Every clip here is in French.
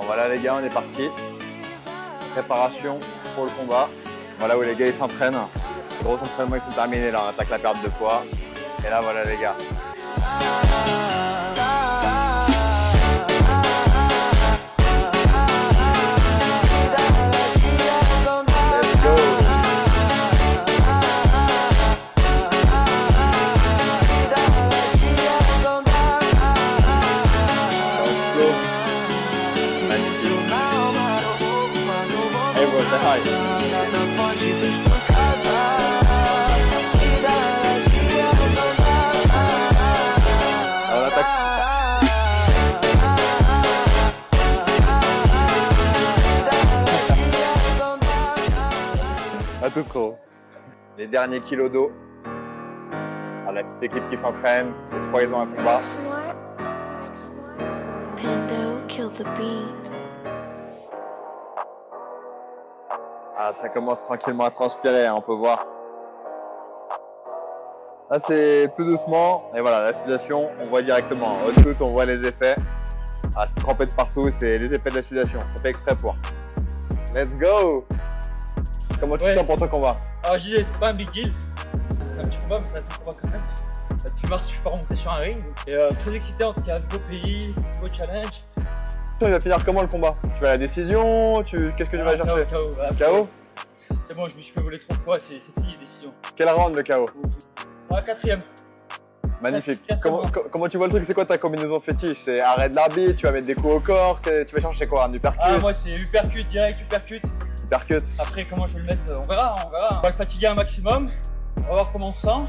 Voilà les gars, on est parti. Préparation pour le combat. Voilà où les gars ils s'entraînent. Le gros entraînement ils sont terminés là, on attaque la perte de poids. Et là voilà les gars. Let's go. Hey bro, say hi. Alors l'attaque. Pas tout trop. Les derniers kilos d'eau. Alors la petite équipe qui s'entraîne. Les trois ils ont un combat. Pando kill the beat. Ah, ça commence tranquillement à transpirer, hein, on peut voir. Là, c'est plus doucement. Et voilà, la sudation, on voit directement. Au tout, on voit les effets. Ah, c'est trempé de partout, c'est les effets de la sudation. Ça fait exprès pour. Let's go! Comment tu te sens pour ton combat? Alors, je disais, c'est pas un big deal. C'est un petit combat, mais ça reste un combat quand même. Depuis mars, je suis pas remonté sur un ring. Et très excité, en tout cas, nouveau pays, nouveau challenge. Il va finir comment le combat? Tu vas à la décision? Qu'est-ce que tu vas chercher? KO. KO? C'est bon, je me suis fait voler trop de poids, c'est fini, décision. Quel round le KO? Quatrième. Magnifique. Quatrième. Comment tu vois le truc? C'est quoi ta combinaison fétiche? C'est arrêt de l'arbitre, tu vas mettre des coups au corps, tu vas chercher quoi? Un uppercut? Ah, moi c'est uppercut, direct, uppercut. Uppercut. Après, comment je vais le mettre, on verra. On va le fatiguer un maximum, on va voir comment on se sent.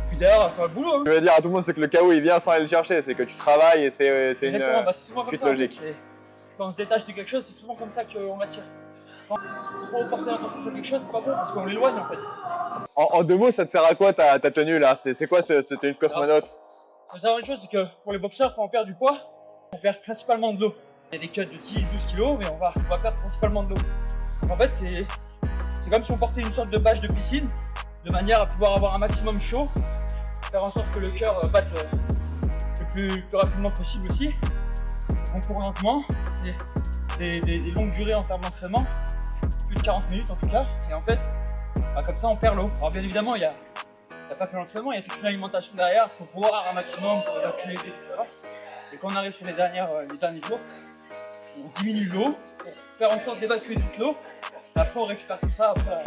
Puis derrière, on va faire le boulot. Hein. Je veux dire à tout le monde, c'est que le KO il vient sans aller le chercher, c'est que tu travailles et c'est une Exactement, c'est souvent comme suite ça, logique. Quand on se détache de quelque chose, c'est souvent comme ça qu'on attire. Quand trop porter l'attention sur quelque chose, c'est pas bon parce qu'on l'éloigne en fait. En deux mots, ça te sert à quoi ta tenue là? C'est quoi cette tenue de cosmonaute? Il faut savoir une chose, c'est que pour les boxeurs, quand on perd du poids, on perd principalement de l'eau. Il y a des cuts de 10-12 kg, mais on va perdre principalement de l'eau. En fait, c'est comme si on portait une sorte de bâche de piscine, de manière à pouvoir avoir un maximum chaud, faire en sorte que le cœur batte le plus rapidement possible aussi. On court lentement, des longues durées en termes d'entraînement, plus de 40 minutes en tout cas, et en fait, comme ça on perd l'eau. Alors bien évidemment, il n'y a pas que l'entraînement, il y a toute une alimentation derrière, il faut boire un maximum pour évacuer, etc. Et quand on arrive sur les derniers jours, on diminue l'eau pour faire en sorte d'évacuer toute l'eau, et après on récupère tout ça. Après,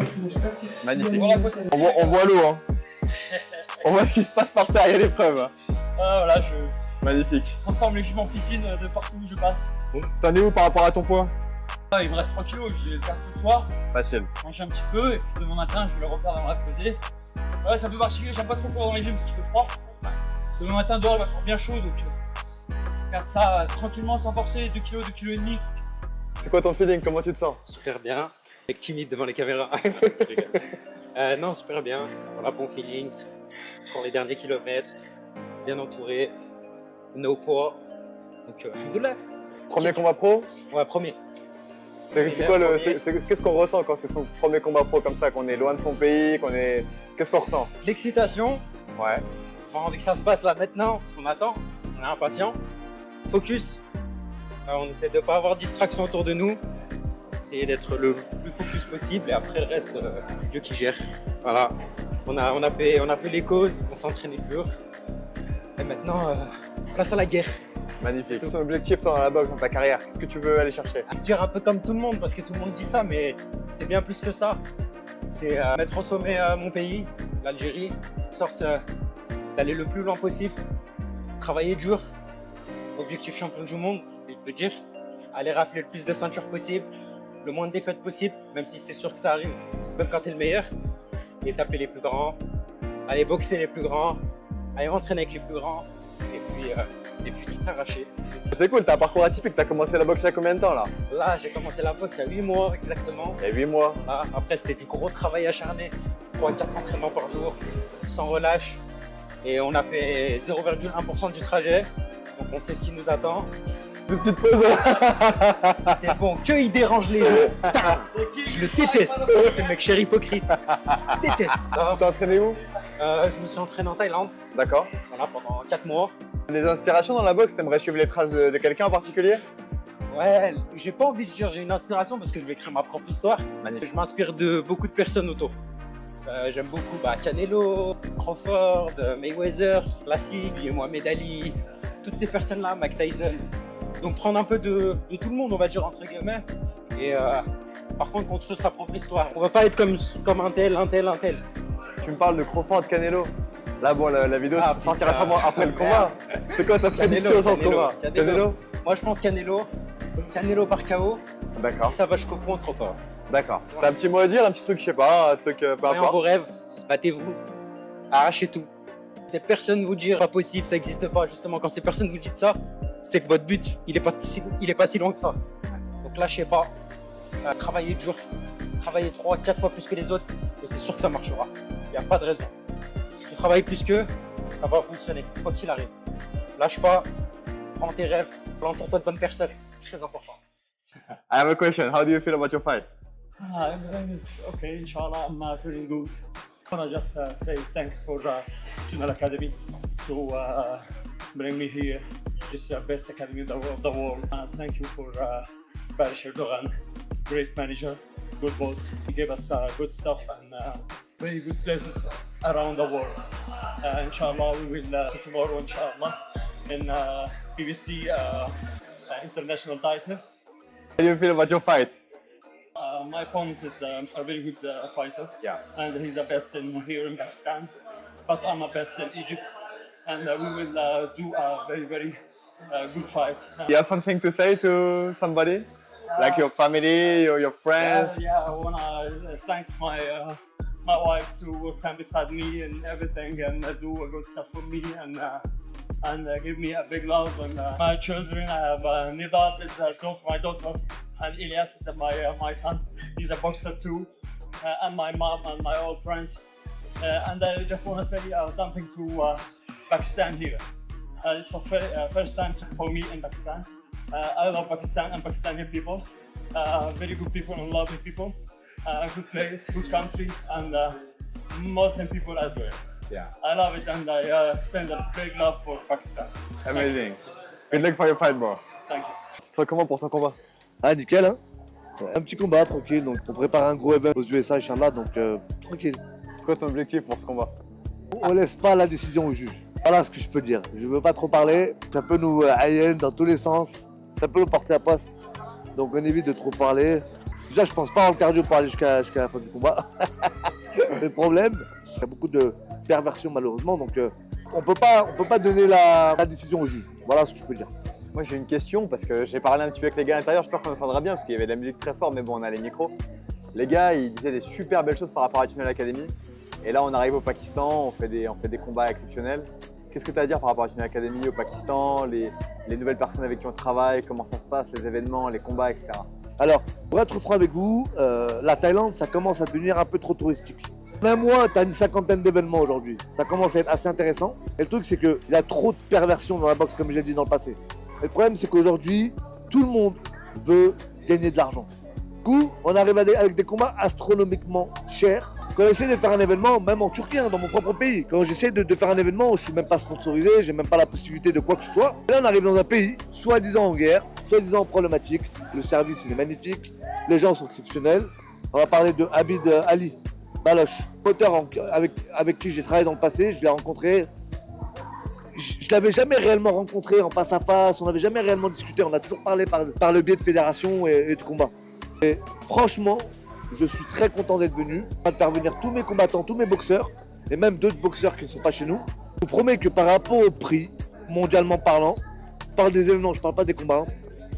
Magnifique. Voilà, on voit l'eau, hein. On voit ce qui se passe par terre, il y a l'épreuve. Voilà, je Magnifique. transforme les gym en piscine de partout où je passe. T'en es où par rapport à ton poids? Il me reste 3 kilos, je vais le perdre ce soir. Facile. Manger un petit peu et puis demain matin je vais le reperdre dans la pesée. Ouais, c'est un peu particulier, j'aime pas trop courir dans les gyms parce qu'il fait froid. Demain matin dehors il va faire bien chaud donc perdre ça tranquillement sans forcer, 2 kg, 2 kg et demi. C'est quoi ton feeling? Comment tu te sens? Super bien, avec timide devant les caméras. Non, super bien, voilà, bon feeling. Pour les derniers kilomètres, bien entouré, no poids. Donc, alhamdoulilah. Premier combat pro? Ouais, premier. C'est quoi qu'est-ce qu'on ressent quand c'est son premier combat pro comme ça, qu'on est loin de son pays, qu'est-ce qu'on ressent? L'excitation, Ouais. on a envie que ça se passe là maintenant, parce qu'on attend, on est impatient. Focus, on essaie de ne pas avoir de distraction autour de nous, essayer d'être le plus focus possible et après le reste, Dieu qui gère. Voilà, on a fait les causes, on s'est entraîné dur et maintenant, place à la guerre. Magnifique. Ton objectif toi, dans la boxe, dans ta carrière, qu'est-ce que tu veux aller chercher? Dire un peu comme tout le monde, parce que tout le monde dit ça, mais c'est bien plus que ça. C'est mettre au sommet mon pays, l'Algérie, sorte d'aller le plus loin possible, travailler dur, objectif champion du monde, je peux dire, aller rafler le plus de ceintures possible, le moins de défaites possible, même si c'est sûr que ça arrive, même quand t'es le meilleur, et taper les plus grands, aller boxer les plus grands, aller entraîner avec les plus grands, et puis tout arracher. C'est cool, t'as un parcours atypique, t'as commencé la boxe il y a combien de temps là? Là, j'ai commencé la boxe il y a 8 mois exactement. Il y a 8 mois. Voilà. Après, c'était du gros travail acharné, 3-4 entraînements par jour, sans relâche. Et on a fait 0,1% du trajet, donc on sait ce qui nous attend. Une petite pause. C'est bon, qu'il dérange les gens. Je le déteste. C'est le mec cher hypocrite. Je déteste. Tu t'es entraîné où? Je me suis entraîné en Thaïlande. D'accord. Voilà, pendant 4 mois. Des inspirations dans la boxe, t'aimerais suivre les traces de quelqu'un en particulier? Ouais, j'ai pas envie de dire j'ai une inspiration parce que je vais écrire ma propre histoire. Magnifique. Je m'inspire de beaucoup de personnes autour. J'aime beaucoup Canelo, Crawford, Mayweather, classique, Mohamed Ali, toutes ces personnes-là, Mike Tyson. Donc prendre un peu de tout le monde, on va dire entre guillemets, et par contre construire sa propre histoire. On va pas être comme un tel. Tu me parles de Crawford Canelo. Là, bon, la vidéo sortira putain. sûrement après le combat. C'est quoi ta prédiction sur ce combat? Canelo. Moi je pense Canelo par KO, D'accord, ça va jusqu'au point Crawford. d'accord. T'as un petit mot à dire, un petit truc, je sais pas, un truc peu Voyons importe. vos rêves, battez-vous, arrachez tout. Ces personnes vous dire pas possible, ça n'existe pas. Justement, quand ces personnes vous disent ça, c'est que votre but, il est pas si loin que ça. Donc lâchez pas, travaillez dur, travaillez 3-4 fois plus que les autres, et c'est sûr que ça marchera. Il n'y a pas de raison. Si tu travailles plus qu'eux, ça va fonctionner, quoi qu'il arrive. Lâche pas, prends tes rêves, entoure-toi de bonnes personnes, c'est très important. I have a question. How do you feel about your fight? Everything is okay, inshallah. I'm feeling good. I want to just say thanks for Tunnel Academy to bring me here. This is the best academy of the world. Thank you for Baris Erdogan, great manager, good boss. He gave us good stuff and very good places around the world. Inshallah, we will tomorrow, inshallah, in BBC international title. How do you feel about your fight? My opponent is a very good fighter, Yeah. and he's the best here in Pakistan. But I'm the best in Egypt, and we will do a very good fight. You have something to say to somebody? Like your family or your friends? Yeah, I wanna thanks my wife to stand beside me and everything, and do a good stuff for me, and give me a big love. And my children, I have Nidal is my daughter, and Ilyas is my son. He's a boxer too, and my mom and my old friends. And I just want to say something to Pakistan here. It's a first time for me in Pakistan. I love Pakistan and Pakistani people. Very good people and lovely people. Good place, good country, and Muslim people as well. Yeah. I love it, and I send a big love for Pakistan. Amazing. Good luck for your fight, bro. Thank you. Tu te sens comment pour ton combat? Ah nickel hein. Un petit combat tranquille, donc on prépare un gros event aux USA Inch'Allah, donc tranquille. C'est quoi ton objectif pour ce combat? On laisse pas la décision au juge. Voilà ce que je peux dire. Je veux pas trop parler, ça peut nous haïr dans tous les sens, ça peut nous porter à poste. Donc on évite de trop parler. Déjà je pense pas en cardio pour aller jusqu'à la fin du combat. Le problème, il y a beaucoup de perversion malheureusement, donc on peut pas donner la décision au juge. Voilà ce que je peux dire. Moi j'ai une question parce que j'ai parlé un petit peu avec les gars à l'intérieur, j'espère qu'on entendra bien parce qu'il y avait de la musique très fort mais bon on a les micros. Les gars ils disaient des super belles choses par rapport à Tunnel Academy et là on arrive au Pakistan, on fait des combats exceptionnels. Qu'est-ce que tu as à dire par rapport à Tunnel Academy au Pakistan, les nouvelles personnes avec qui on travaille, comment ça se passe, les événements, les combats, etc. Alors, pour être franc avec vous, la Thaïlande, ça commence à devenir un peu trop touristique. En un mois, tu as une cinquantaine d'événements aujourd'hui. Ça commence à être assez intéressant. Et le truc, c'est qu'il y a trop de perversion dans la boxe, comme j'ai dit dans le passé. Et le problème, c'est qu'aujourd'hui, tout le monde veut gagner de l'argent. Du coup, on arrive avec des combats astronomiquement chers. Quand j'essaie de faire un événement, même en Turquie, hein, dans mon propre pays, quand j'essaie de faire un événement, je ne suis même pas sponsorisé, j'ai même pas la possibilité de quoi que ce soit. Et là, on arrive dans un pays, soi-disant en guerre, soi-disant problématique. Le service, il est magnifique. Les gens sont exceptionnels. On va parler de Abid Ali Baloch, moteur avec qui j'ai travaillé dans le passé. Je l'ai rencontré. Je ne l'avais jamais réellement rencontré en face à face. On n'avait jamais réellement discuté. On a toujours parlé par le biais de fédération et de combat. Et franchement, je suis très content d'être venu, de faire venir tous mes combattants, tous mes boxeurs, et même d'autres boxeurs qui ne sont pas chez nous. Je vous promets que par rapport au prix, mondialement parlant, je parle des événements, je ne parle pas des combats, hein,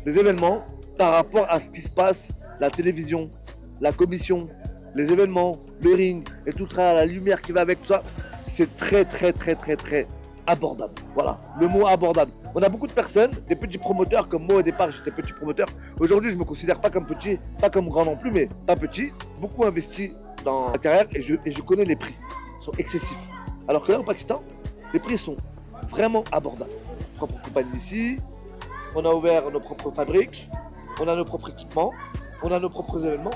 des événements, par rapport à ce qui se passe, la télévision, la commission, les événements, le ring, et tout ça, la lumière qui va avec tout ça, c'est très abordable. Voilà, le mot abordable. On a beaucoup de personnes, des petits promoteurs, comme moi au départ j'étais petit promoteur. Aujourd'hui je me considère pas comme petit, pas comme grand non plus, mais pas petit. Beaucoup investi dans ma carrière et je connais les prix. Ils sont excessifs. Alors que là au Pakistan, les prix sont vraiment abordables. Propre compagnie ici, on a ouvert nos propres fabriques, on a nos propres équipements, on a nos propres événements.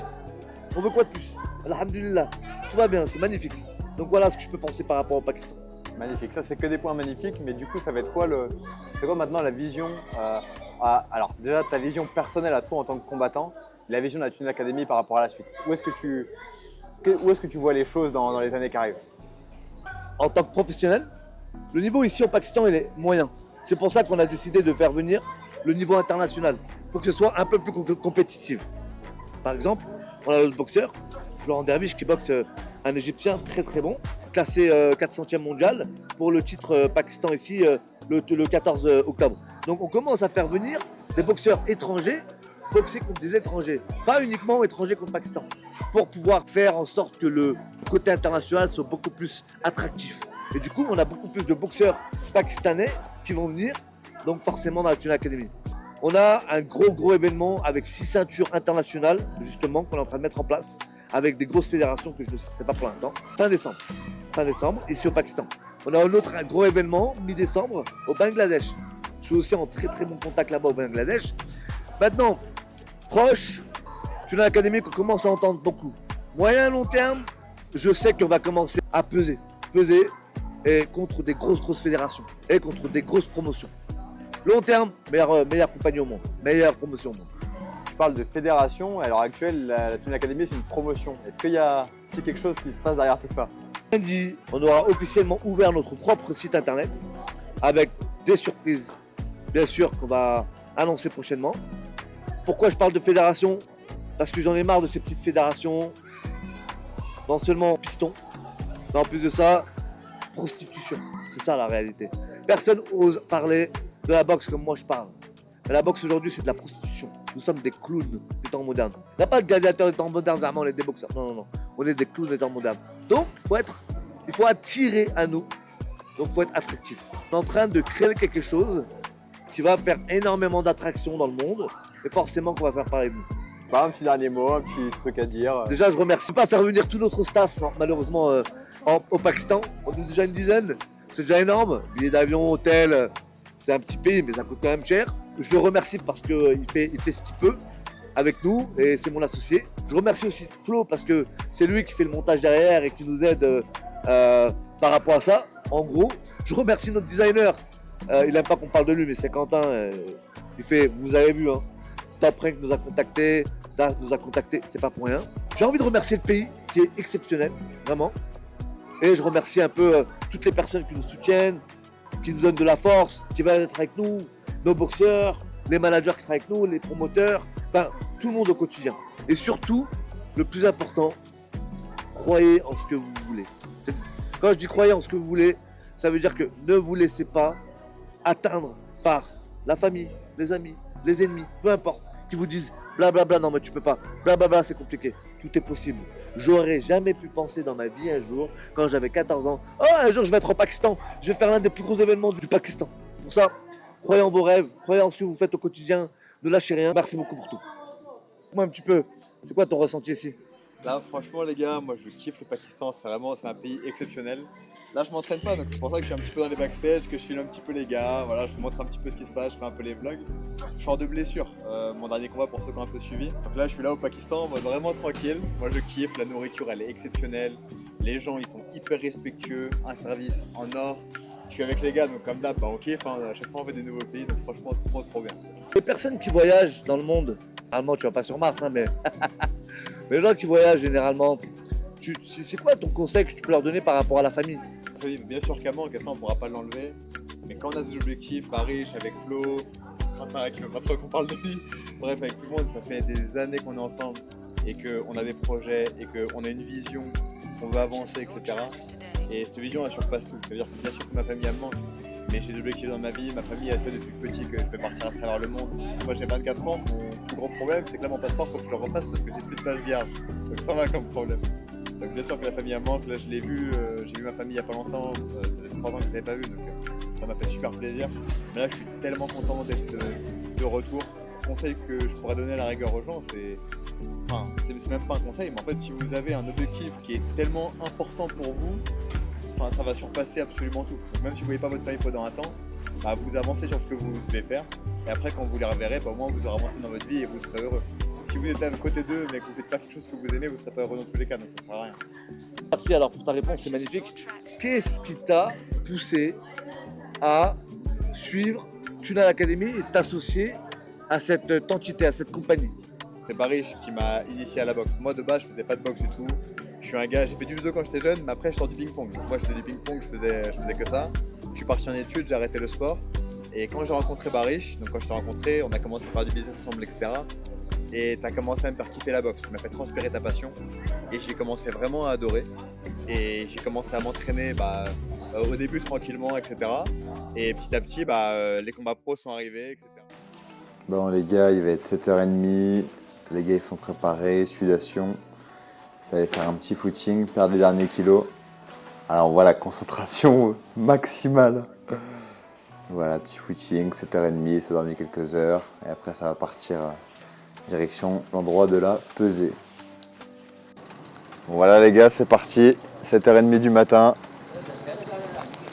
On veut quoi de plus? Alhamdulillah, tout va bien, c'est magnifique. Donc voilà ce que je peux penser par rapport au Pakistan. Magnifique, ça c'est que des points magnifiques, mais du coup ça va être quoi c'est quoi maintenant la vision Alors déjà, ta vision personnelle à toi en tant que combattant, la vision de la Tunnel Academy par rapport à la suite. Où est-ce que tu vois les choses dans les années qui arrivent? En tant que professionnel, le niveau ici au Pakistan, il est moyen. C'est pour ça qu'on a décidé de faire venir le niveau international, pour que ce soit un peu plus compétitif. Par exemple, on a notre boxeur, Florent Derviche, qui boxe un Égyptien très très bon, classé 400e mondial pour le titre Pakistan ici le 14 octobre. Donc on commence à faire venir des boxeurs étrangers boxer contre des étrangers, pas uniquement étrangers contre Pakistan, pour pouvoir faire en sorte que le côté international soit beaucoup plus attractif. Et du coup, on a beaucoup plus de boxeurs pakistanais qui vont venir, donc forcément dans la Tunnel Academy. On a un gros événement avec 6 ceintures internationales, justement, qu'on est en train de mettre en place, avec des grosses fédérations que je ne citerai pas pour l'instant, fin décembre, ici au Pakistan. On a un gros événement, mi-décembre, au Bangladesh. Je suis aussi en très bon contact là-bas au Bangladesh. Maintenant, proche, Tunnel Academy qu'on commence à entendre beaucoup. Moyen long terme, je sais qu'on va commencer à peser et contre des grosses fédérations et contre des grosses promotions. Long terme, meilleure compagnie au monde, meilleure promotion au monde. Tu parles de fédération, à l'heure actuelle, la Tunnel Academy c'est une promotion. Est-ce qu'il y a quelque chose qui se passe derrière tout ça? Lundi, on aura officiellement ouvert notre propre site internet avec des surprises, bien sûr, qu'on va annoncer prochainement. Pourquoi je parle de fédération? Parce que j'en ai marre de ces petites fédérations, non seulement piston, mais en plus de ça, prostitution. C'est ça la réalité. Personne n'ose parler de la boxe comme moi je parle. Mais la boxe aujourd'hui, c'est de la prostitution. Nous sommes des clowns des temps modernes. Il n'y a pas de gladiateurs des temps modernes, on est des boxeurs. Non. On est des clowns des temps modernes. Donc, il faut attirer à nous. Donc, il faut être attractif. On est en train de créer quelque chose qui va faire énormément d'attraction dans le monde. Et forcément qu'on va faire parler de nous. Un petit dernier mot, un petit truc à dire. Déjà, je remercie pas faire venir tout notre staff, non, malheureusement, au Pakistan. On est déjà une dizaine. C'est déjà énorme. Billets d'avion, hôtel, c'est un petit pays, mais ça coûte quand même cher. Je le remercie parce qu'il fait ce qu'il peut avec nous et c'est mon associé. Je remercie aussi Flo parce que c'est lui qui fait le montage derrière et qui nous aide par rapport à ça. En gros, je remercie notre designer. Il n'aime pas qu'on parle de lui, mais c'est Quentin. Il fait, vous avez vu, hein, Top Rank nous a contacté, Das nous a contacté, c'est pas pour rien. J'ai envie de remercier le pays qui est exceptionnel, vraiment. Et je remercie un peu toutes les personnes qui nous soutiennent, qui nous donnent de la force, qui veulent être avec nous, nos boxeurs, les managers qui travaillent avec nous, les promoteurs, enfin tout le monde au quotidien. Et surtout, le plus important, croyez en ce que vous voulez. Quand je dis croyez en ce que vous voulez, ça veut dire que ne vous laissez pas atteindre par la famille, les amis, les ennemis, peu importe, qui vous disent blablabla, non mais tu peux pas, blablabla c'est compliqué, tout est possible. J'aurais jamais pu penser dans ma vie un jour, quand j'avais 14 ans, oh un jour je vais être au Pakistan, je vais faire l'un des plus gros événements du Pakistan. Pour ça, croyez en vos rêves, croyez en ce que vous faites au quotidien, ne lâchez rien, merci beaucoup pour tout. Moi un petit peu, c'est quoi ton ressenti ici? Là franchement les gars, moi je kiffe le Pakistan, c'est un pays exceptionnel. Là je m'entraîne pas, donc c'est pour ça que je suis un petit peu dans les backstage, que je filme un petit peu les gars, voilà, je vous montre un petit peu ce qui se passe, je fais un peu les vlogs. Je sors de blessure, mon dernier combat pour ceux qui ont un peu suivi. Donc là je suis là au Pakistan en mode vraiment tranquille, moi je kiffe, la nourriture elle est exceptionnelle, les gens ils sont hyper respectueux, un service en or. Je suis avec les gars, donc comme d'hab, on kiffe, hein, à chaque fois on fait des nouveaux pays, donc franchement trop bien. Les personnes qui voyagent dans le monde, normalement tu vas pas sur Mars, hein, mais les gens qui voyagent généralement, c'est quoi ton conseil que tu peux leur donner par rapport à la famille? Bien sûr qu'à manque, ça on pourra pas l'enlever, mais quand on a des objectifs, Paris, avec Flo, Quentin avec le patron qu'on parle de lui, bref avec tout le monde, ça fait des années qu'on est ensemble et qu'on a des projets et qu'on a une vision, qu'on veut avancer, etc. Et cette vision elle surpasse tout, ça veut dire que bien sûr que ma famille elle me manque, mais j'ai des objectifs dans ma vie, ma famille elle sait depuis petit que je vais partir à travers le monde. Moi j'ai 24 ans, mon plus gros problème c'est que là mon passeport faut que je le refasse parce que j'ai plus de page vierge, donc ça va comme problème. Donc bien sûr que la famille elle manque, là je l'ai vu, j'ai vu ma famille il y a pas longtemps, ça fait 3 ans que je les avais pas vu, donc ça m'a fait super plaisir. Mais là je suis tellement content d'être de retour. Le conseil que je pourrais donner à la rigueur aux gens c'est même pas un conseil, mais en fait si vous avez un objectif qui est tellement important pour vous, ça va surpasser absolument tout. Donc même si vous voyez pas votre famille pendant un temps, vous avancez sur ce que vous devez faire, et après quand vous les reverrez, au moins vous aurez avancé dans votre vie et vous serez heureux. Si vous êtes à côté d'eux mais que vous faites pas quelque chose que vous aimez, vous serez pas heureux dans tous les cas, donc ça sert à rien. Merci alors pour ta réponse, c'est magnifique. Qu'est-ce qui t'a poussé à suivre Tunnel Academy et t'associer à cette entité, à cette compagnie? C'est Barish qui m'a initié à la boxe. Moi de base je faisais pas de boxe du tout. Je suis un gars, j'ai fait du judo quand j'étais jeune, mais après je sors du ping-pong. Moi je faisais du ping-pong, je faisais que ça. Je suis parti en études, j'ai arrêté le sport. Et quand j'ai rencontré Barish, donc quand je t'ai rencontré, on a commencé à faire du business ensemble, etc. Et tu as commencé à me faire kiffer la boxe. Tu m'as fait transpirer ta passion. Et j'ai commencé vraiment à adorer. Et j'ai commencé à m'entraîner au début tranquillement, etc. Et petit à petit, les combats pro sont arrivés, etc. Bon les gars, il va être 7h30, les gars ils sont préparés, sudation, ça va faire un petit footing, perdre les derniers kilos. Alors on voit la concentration maximale. Voilà, petit footing, 7h30, ça dormit quelques heures et après ça va partir direction l'endroit de la pesée. Bon, voilà les gars, c'est parti, 7h30 du matin,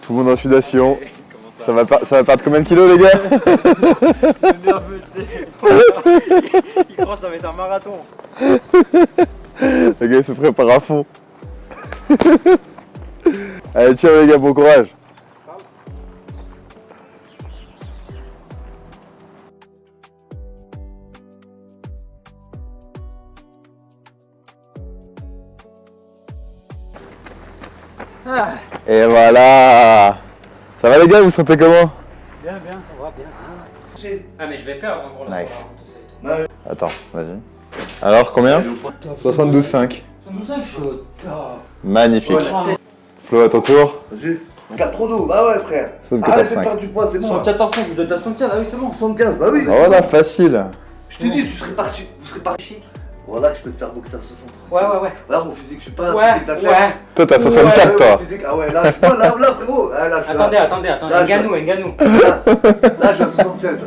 tout le monde en sudation. Ça va perdre combien de kilos les gars? Nerveux, tu sais. Il croit que ça va être un marathon. Les gars ils se préparent à fond. Allez ciao les gars, bon courage. Et voilà. Ça va les gars, vous vous sentez comment? Bien, ça va bien. Ah mais je vais perdre en gros là. Nice. Attends, vas-y. Alors combien? 72,5. 72,5 chaud, top. Magnifique. Flo, à ton tour. Vas-y. 4 trop d'eau, bah ouais frère. 74,5. Arrête de perdre du poids, c'est bon. 74,5, vous êtes à 75, ah oui c'est bon. 75, bah oui. Oh voilà, facile. Je te dis, tu serais parti. Voilà, je peux te faire boxer à 63. Ouais. Là, mon physique, je suis pas Ouais, physique d'athlète. ouais. Toi t'as 64 toi. Physique, ah ouais, là, là frérot. Là, je suis Attendez, Là, Nganou. là, je suis à 76.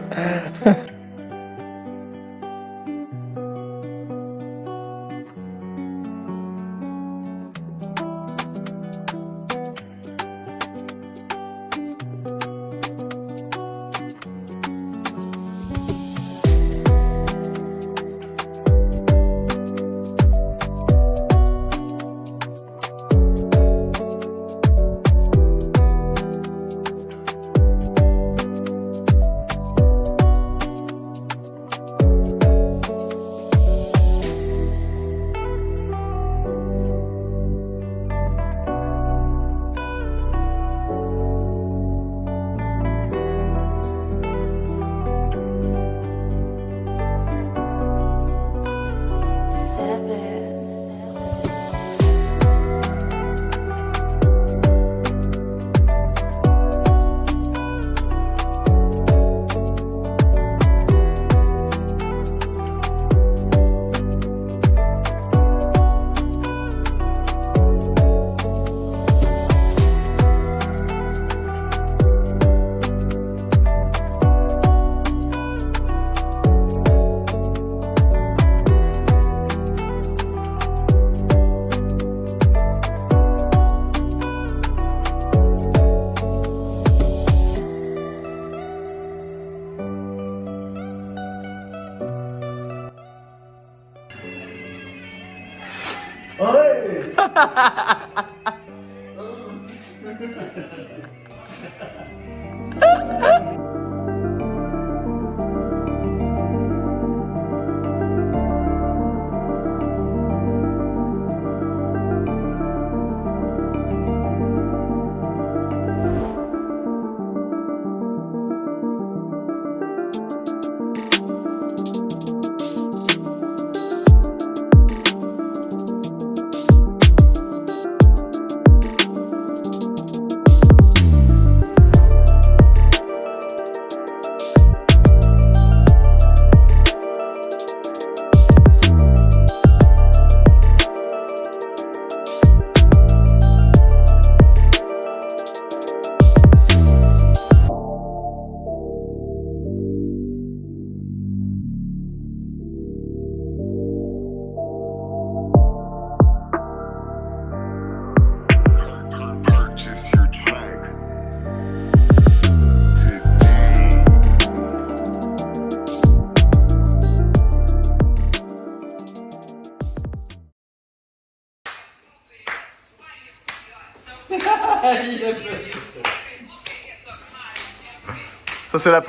Ça c'est la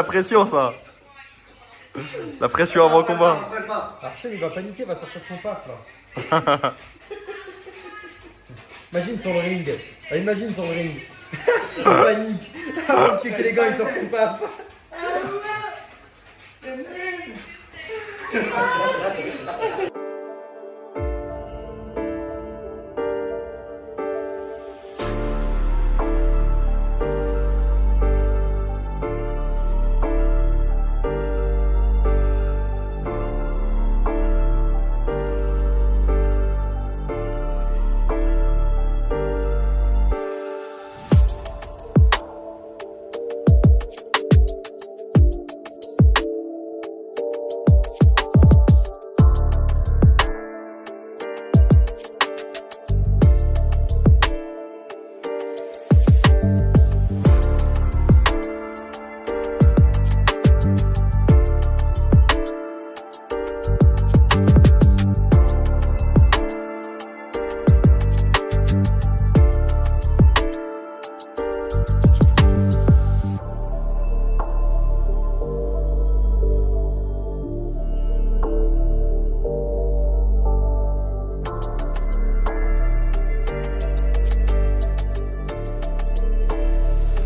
pression ça. La pression avant combat. Archel, il va paniquer, il va sortir son paf là. Imagine sur le ring. Ah, imagine sur le ring. Il panique. Avant de checker les gants, il sort son paf.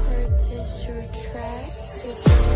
Purchase your track today.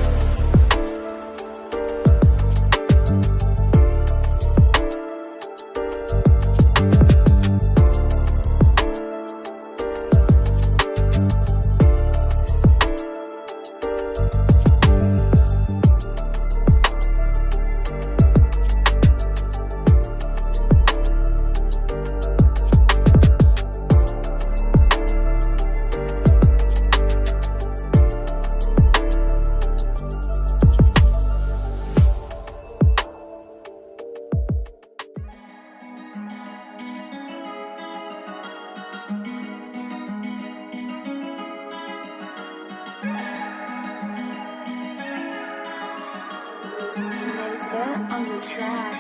Laser on the track.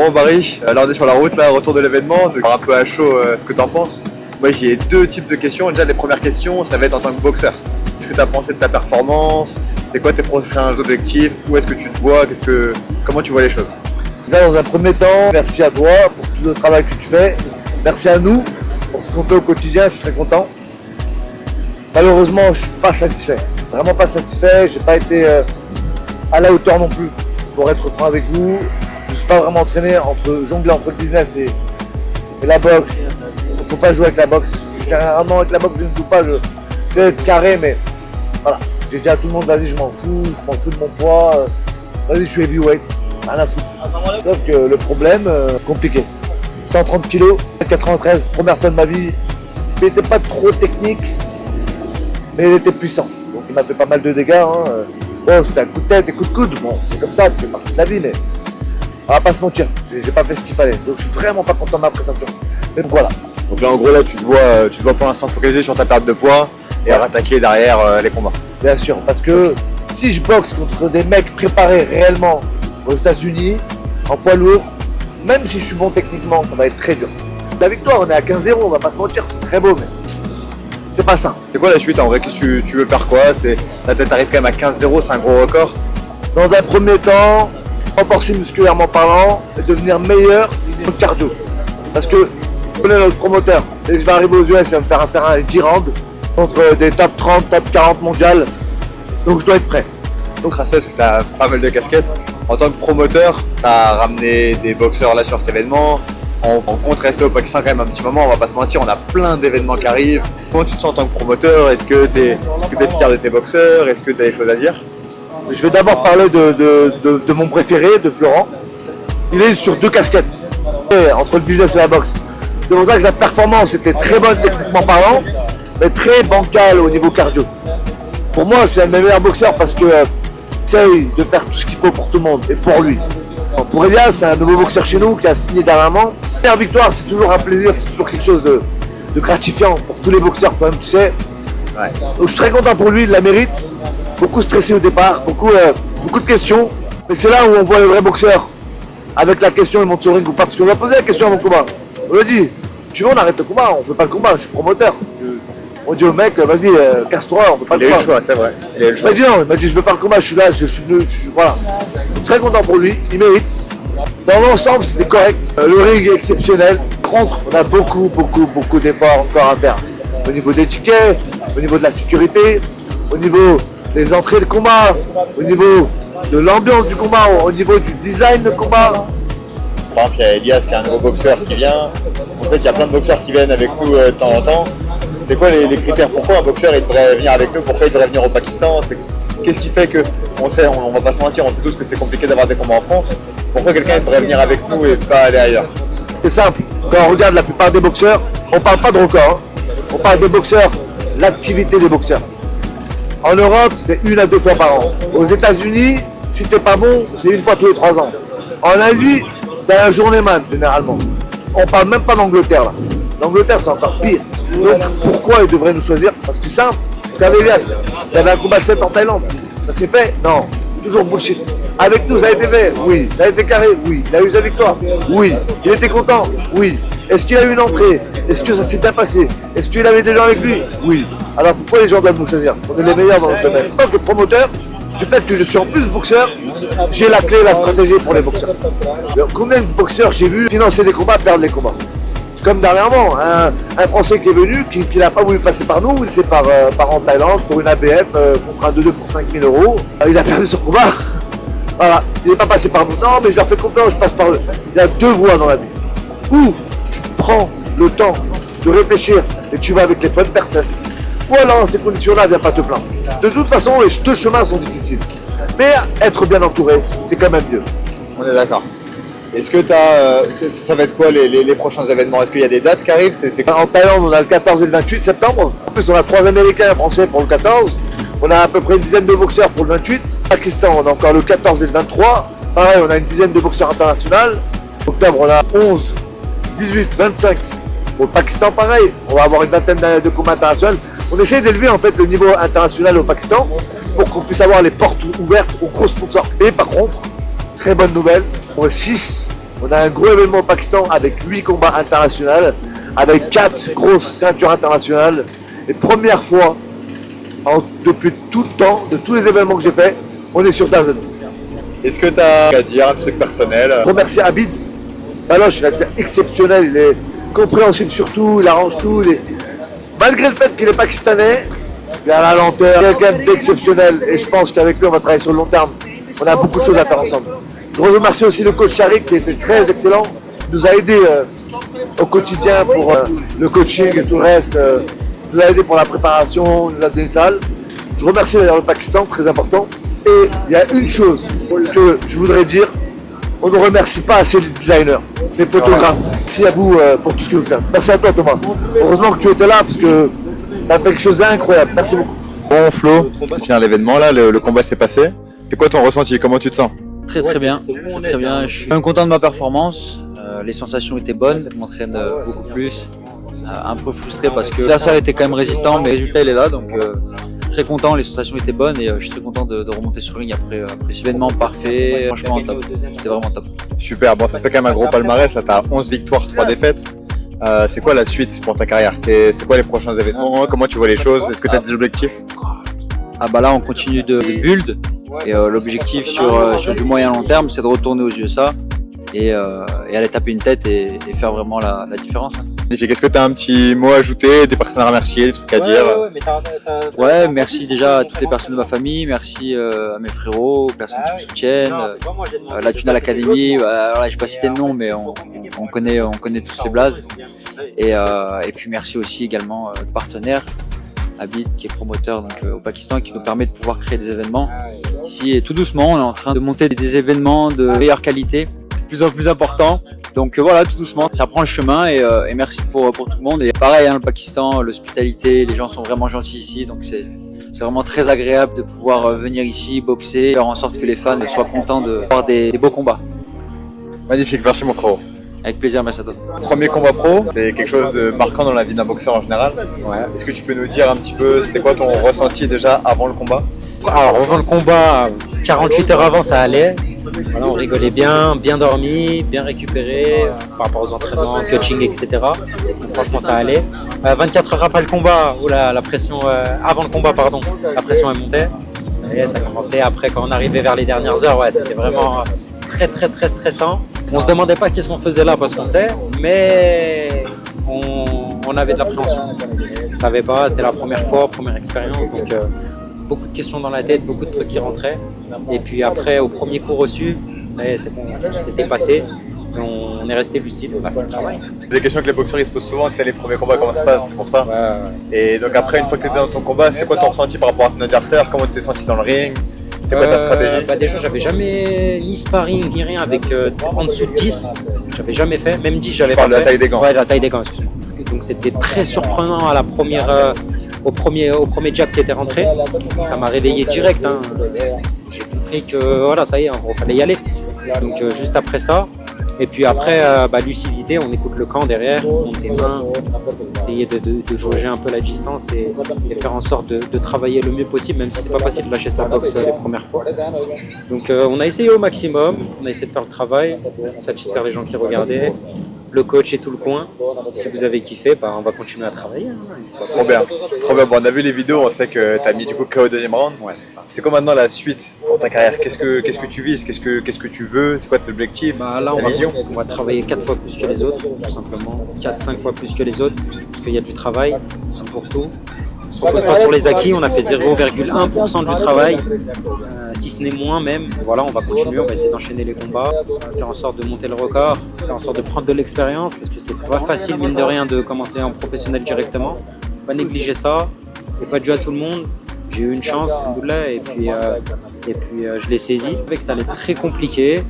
Bon Barry, là on est sur la route, là, retour de l'événement, de voir un peu à chaud ce que tu en penses. Moi j'ai deux types de questions. Déjà les premières questions, ça va être en tant que boxeur. Qu'est-ce que tu as pensé de ta performance? C'est quoi tes prochains objectifs? Où est-ce que tu te vois? Comment tu vois les choses? Déjà, dans un premier temps, merci à toi pour tout le travail que tu fais. Merci à nous pour ce qu'on fait au quotidien, je suis très content. Malheureusement, je ne suis pas satisfait. Vraiment pas satisfait. J'ai pas été à la hauteur non plus. Pour être franc avec vous, je ne suis pas vraiment entraîné jongler entre le business et la boxe. Il ne faut pas jouer avec la boxe. Généralement, avec la boxe, je ne joue pas. Je fais être carré, mais voilà. J'ai dit à tout le monde, vas-y, je m'en fous de mon poids. Vas-y, je suis heavyweight. Rien à foutre. Donc le problème, compliqué. 130 kg, 93, première fois de ma vie. Il n'était pas trop technique, mais il était puissant. Donc il m'a fait pas mal de dégâts. Hein. Bon, c'était un coup de tête et coup de coude. Bon, c'est comme ça, ça fait partie de la vie, mais on va pas se mentir. J'ai pas fait ce qu'il fallait. Donc je suis vraiment pas content de ma prestation. Mais donc, voilà. Donc là en gros là tu te vois pour l'instant focaliser sur ta perte de poids et rattaquer derrière les combats. Bien sûr, parce que si je boxe contre des mecs préparés réellement aux États-Unis, en poids lourd, même si je suis bon techniquement, ça va être très dur. La victoire, on est à 15-0, on va pas se mentir, c'est très beau, mais c'est pas ça. C'est quoi la suite en vrai? Qu'est-ce que tu veux faire quoi? Ta tête arrive quand même à 15-0, c'est un gros record. Dans un premier temps, renforcer musculairement parlant et devenir meilleur en cardio. Parce que je connais notre promoteur, dès que je vais arriver aux US, il va me faire un 10 rounds contre des top 30, top 40 mondiales. Donc je dois être prêt. Donc respect parce que tu as pas mal de casquettes. En tant que promoteur, tu as ramené des boxeurs là sur cet événement. On compte rester au Pakistan quand même un petit moment, on va pas se mentir, on a plein d'événements qui arrivent. Comment tu te sens en tant que promoteur? Est-ce que tu es fier de tes boxeurs? Est-ce que tu as des choses à dire? Je vais d'abord parler de mon préféré, de Florent. Il est sur deux casquettes, entre le business et la boxe. C'est pour ça que sa performance était très bonne techniquement parlant, mais très bancale au niveau cardio. Pour moi, c'est un de mes meilleurs boxeurs parce qu'il essaye de faire tout ce qu'il faut pour tout le monde et pour lui. Bon, pour Elias, c'est un nouveau boxeur chez nous qui a signé dernièrement. La victoire, c'est toujours un plaisir, c'est toujours quelque chose de gratifiant pour tous les boxeurs, quand même, tu sais. Ouais. Donc, je suis très content pour lui, il la mérite. Beaucoup stressé au départ, beaucoup de questions. Mais c'est là où on voit le vrai boxeur. Avec la question, il monte sur le ring ou pas. Parce qu'on va poser la question avant le combat. On lui dit, tu veux, on arrête le combat, on fait pas le combat, je suis promoteur. On dit au mec, vas-y, casse-toi, on fait pas le combat. Il a eu le choix, c'est vrai. Il m'a dit non, il m'a dit je veux faire le combat, je suis là, je suis venu, voilà. Je suis très content pour lui, il mérite. Dans l'ensemble, c'était correct. Le ring est exceptionnel. Par contre, on a beaucoup d'efforts encore à faire. Au niveau des tickets, au niveau de la sécurité, au niveau des entrées de combat, au niveau de l'ambiance du combat, au niveau du design de combat. Par exemple, il y a Elias qui est un nouveau boxeur qui vient. On sait qu'il y a plein de boxeurs qui viennent avec nous de temps en temps. C'est quoi les critères? Pourquoi un boxeur il devrait venir avec nous? Pourquoi il devrait venir au Pakistan? Qu'est-ce qui fait que, on va pas se mentir, on sait tous que c'est compliqué d'avoir des combats en France. Pourquoi quelqu'un devrait venir avec nous et pas aller ailleurs? C'est simple, quand on regarde la plupart des boxeurs, on parle pas de record, hein. On parle des boxeurs, l'activité des boxeurs. En Europe, c'est 1 à 2 fois par an. Aux États-Unis, si t'es pas bon, c'est 1 fois tous les 3 ans. En Asie, t'as un journeyman généralement. On parle même pas d'Angleterre là. L'Angleterre, c'est encore pire. Donc pourquoi ils devraient nous choisir? Parce que c'est simple. Regarde Elias, il y avait un combat de 7 en Thaïlande. Ça s'est fait? Non. Toujours bullshit. Avec nous, ça a été fait? Oui. Ça a été carré? Oui. Il a eu sa victoire? Oui. Il était content? Oui. Est-ce qu'il a eu une entrée? Est-ce que ça s'est bien passé? Est-ce qu'il avait des gens avec lui? Oui. Alors pourquoi les gens doivent nous choisir? On est les meilleurs dans notre domaine. En tant que promoteur, du fait que je suis en plus boxeur, j'ai la clé, la stratégie pour les boxeurs. Combien de boxeurs j'ai vu financer des combats, perdre les combats? Comme dernièrement, un Français qui est venu, qui n'a pas voulu passer par nous, il s'est part en Thaïlande pour une ABF contre un 2-2 pour 5 000 €. Il a perdu son combat. Voilà, il n'est pas passé par nous. Non, mais je leur fais confiance, je passe par eux. Il y a 2 voies dans la vie. Ou tu prends le temps de réfléchir et tu vas avec les bonnes personnes. Ou alors, dans ces conditions-là, viens pas te plaindre. De toute façon, les 2 chemins sont difficiles. Mais être bien entouré, c'est quand même mieux. On est d'accord. Est-ce que ça va être quoi les prochains événements? Est-ce qu'il y a des dates qui arrivent? En Thaïlande, on a le 14 et le 28 septembre. En plus, on a 3 Américains et un Français pour le 14. On a à peu près une dizaine de boxeurs pour le 28. Pakistan, on a encore le 14 et le 23. Pareil, on a une dizaine de boxeurs internationaux. Octobre, on a 11, 18, 25. Pour le Pakistan, pareil. On va avoir une vingtaine de combats internationaux. On essaie d'élever en fait le niveau international au Pakistan pour qu'on puisse avoir les portes ouvertes aux gros sponsors. Et par contre, très bonne nouvelle, pour 6 On a un gros événement au Pakistan avec 8 combats internationaux, avec 4 grosses ceintures internationales. Et première fois, depuis tout le temps, de tous les événements que j'ai fait, on est sur Dazen. Est-ce que tu as à dire un truc personnel? Je remercie Abid. Baloche, il a été exceptionnel, il est compréhensible surtout, il arrange tout. Malgré le fait qu'il est pakistanais, il a la lenteur, quelqu'un d'exceptionnel. Et je pense qu'avec lui, on va travailler sur le long terme. On a beaucoup de choses à faire ensemble. Je remercie aussi le coach Sharik qui était très excellent. Il nous a aidé au quotidien pour le coaching et tout le reste. Il nous a aidé pour la préparation, il nous a donné une salle. Je remercie d'ailleurs le Pakistan, très important. Et il y a une chose que je voudrais dire, on ne remercie pas assez les designers, les photographes. Merci à vous pour tout ce que vous faites. Merci à toi Thomas. Heureusement que tu étais là parce que tu as fait quelque chose d'incroyable. Merci beaucoup. Bon Flo, tu viens à l'événement là, le combat s'est passé. C'est quoi ton ressenti? Comment tu te sens? Très bien, très bien. Je suis même content de ma performance. Les sensations étaient bonnes, je m'entraîne beaucoup plus. Un peu frustré parce que l'adversaire était quand même résistant, mais le résultat il est là, donc très content, les sensations étaient bonnes et je suis très content de remonter sur le ring après cet événement parfait. Franchement top, c'était vraiment top. Super, bon ça fait quand même un gros palmarès, là t'as 11 victoires, 3 défaites. C'est quoi la suite pour ta carrière? C'est quoi les prochains événements? Comment tu vois les choses? Est-ce que tu as des objectifs? Ah bah là on continue de build et l'objectif sur du moyen long terme c'est de retourner aux USA et aller taper une tête et faire vraiment la différence. Est-ce que tu as un petit mot à ajouter, des personnes à remercier, des trucs à dire? Ouais, merci déjà à toutes les personnes de ma famille, merci à mes frérots, aux personnes qui me soutiennent, la Tunal Academy, je ne vais pas citer de nom mais on connaît tous les blazes. Et puis merci aussi également aux partenaires, Abid qui est promoteur donc, au Pakistan qui nous permet de pouvoir créer des événements ici. Et tout doucement on est en train de monter des événements de meilleure qualité, de plus en plus importants. Donc voilà, tout doucement, ça prend le chemin et merci pour tout le monde. Et pareil, hein, le Pakistan, l'hospitalité, les gens sont vraiment gentils ici, donc c'est vraiment très agréable de pouvoir venir ici, boxer, faire en sorte que les fans soient contents de voir des beaux combats. Magnifique, merci mon frérot. Avec plaisir, merci à toi. Premier combat pro, c'est quelque chose de marquant dans la vie d'un boxeur en général. Ouais. Est-ce que tu peux nous dire un petit peu, c'était quoi ton ressenti déjà avant le combat? Alors avant le combat, 48 heures avant ça allait. Voilà, on rigolait bien dormi, bien récupéré par rapport aux entraînements, coaching, etc. Donc, franchement ça allait. 24 heures après le combat, la pression, avant le combat pardon, la pression elle montait. Ça commençait après quand on arrivait vers les dernières heures, ouais, c'était vraiment très stressant. On se demandait pas qu'est-ce qu'on faisait là parce qu'on sait, mais on avait de l'appréhension. On savait pas, c'était la première fois, première expérience, donc beaucoup de questions dans la tête, beaucoup de trucs qui rentraient. Et puis après, au premier coup reçu, ça y est, c'est bon, c'était passé. On est resté lucide, on a fait le travail. C'est des questions que les boxeurs ils se posent souvent, tu sais les premiers combats comment ça se passe, c'est pour ça. Ouais. Et donc après, une fois que tu étais dans ton combat, c'était quoi ton ressenti par rapport à ton adversaire? Comment tu t'es senti dans le ring? C'est quoi ta stratégie? Déjà, j'avais jamais ni sparring ni rien avec en dessous de 10. J'avais jamais fait, même 10 j'avais pas fait. Tu parles de la taille des gants? Ouais, de la taille des gants, excuse-moi. Donc c'était très surprenant à la première, au premier jab qui était rentré. Ça m'a réveillé direct. Hein. J'ai compris que voilà, ça y est, il fallait y aller. Donc juste après ça. Et puis après, lucidité, on écoute le camp derrière, on monte les mains, essayer de jauger un peu la distance et faire en sorte de travailler le mieux possible, même si c'est pas facile de lâcher sa boxe les premières fois. Donc on a essayé au maximum, on a essayé de faire le travail, satisfaire les gens qui regardaient, le coach et tout le coin. Si vous avez kiffé, on va continuer à travailler. Trop bien. Bon, on a vu les vidéos, on sait que tu as mis du coup KO au deuxième round. Ouais, c'est ça. C'est quoi maintenant la suite pour ta carrière? Qu'est-ce que tu vises? Qu'est-ce que tu veux? C'est quoi tes objectifs? Là, on va travailler 4 fois plus que les autres, tout simplement. 4-5 fois plus que les autres, parce qu'il y a du travail pour tout. On ne se repose pas sur les acquis, on a fait 0,1% du travail, si ce n'est moins même. Voilà, on va continuer, on va essayer d'enchaîner les combats, faire en sorte de monter le record, faire en sorte de prendre de l'expérience, parce que c'est pas facile, mine de rien, de commencer en professionnel directement. Pas négliger ça, c'est pas dû à tout le monde. J'ai eu une chance, alhamdoulilah, et puis je l'ai saisi. Avec ça allait être très compliqué.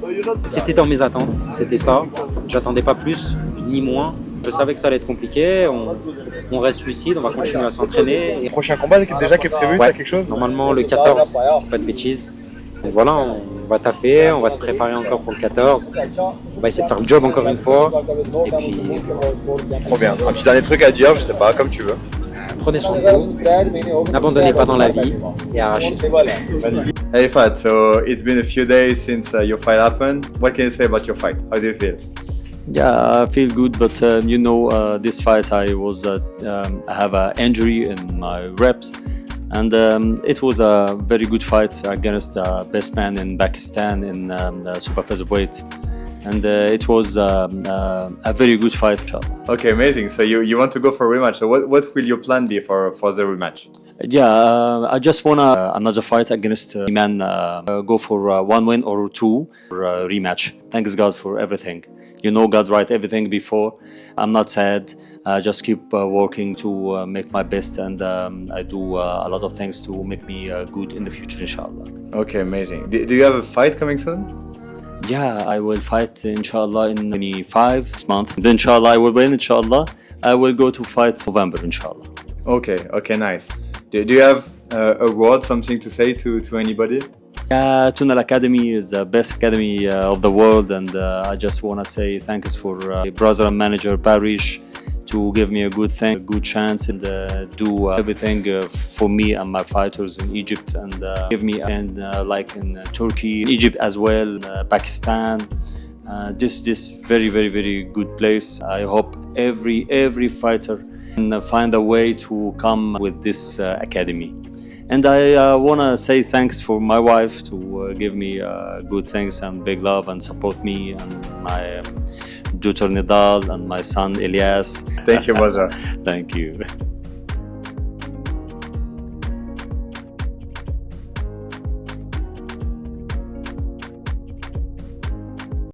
C'était dans mes attentes, c'était ça. J'attendais pas plus, ni moins. Je savais que ça allait être compliqué, on reste lucide, on va continuer à s'entraîner. Le prochain combat déjà qui est prévu, ouais, t'as quelque chose? Normalement le 14, pas de bêtises. Et voilà, on va taffer, on va se préparer encore pour le 14. On va essayer de faire le job encore une fois. Et puis... Trop bien. Un petit dernier truc à dire, je sais pas, comme tu veux. prenez soin de vous, n'abandonnez pas dans la vie et arrachez. Hey Fat, so it's been a few days since your fight happened. What can you say about your fight? How do you feel? Yeah, I feel good, but this fight I have an injury in my reps, and it was a very good fight against the best man in Pakistan in the super featherweight, and it was a very good fight. Okay, amazing. So you want to go for a rematch. So what will your plan be for the rematch? Yeah, I just want another fight against man. Go for 1 win or 2 for a rematch. Thanks God for everything. You know, God write everything before. I'm not sad. I just keep working to make my best, and I do a lot of things to make me good in the future, inshallah. Okay, amazing. Do you have a fight coming soon? Yeah, I will fight inshallah in 25 this month. Then inshallah I will win, inshallah. I will go to fight November, inshallah. Okay, nice. Do you have a word, something to say to anybody? Tunnel Academy is the best academy of the world, and I just want to say thanks for brother and manager Parish to give me a good thing, a good chance, and do everything for me and my fighters in Egypt, and give me like in Turkey, Egypt as well, Pakistan. This very good place. I hope every fighter can find a way to come with this academy. And I want to say thanks for my wife to give me good things and big love and support me, and my daughter Nidal and my son Elias. Thank you, brother. Thank you.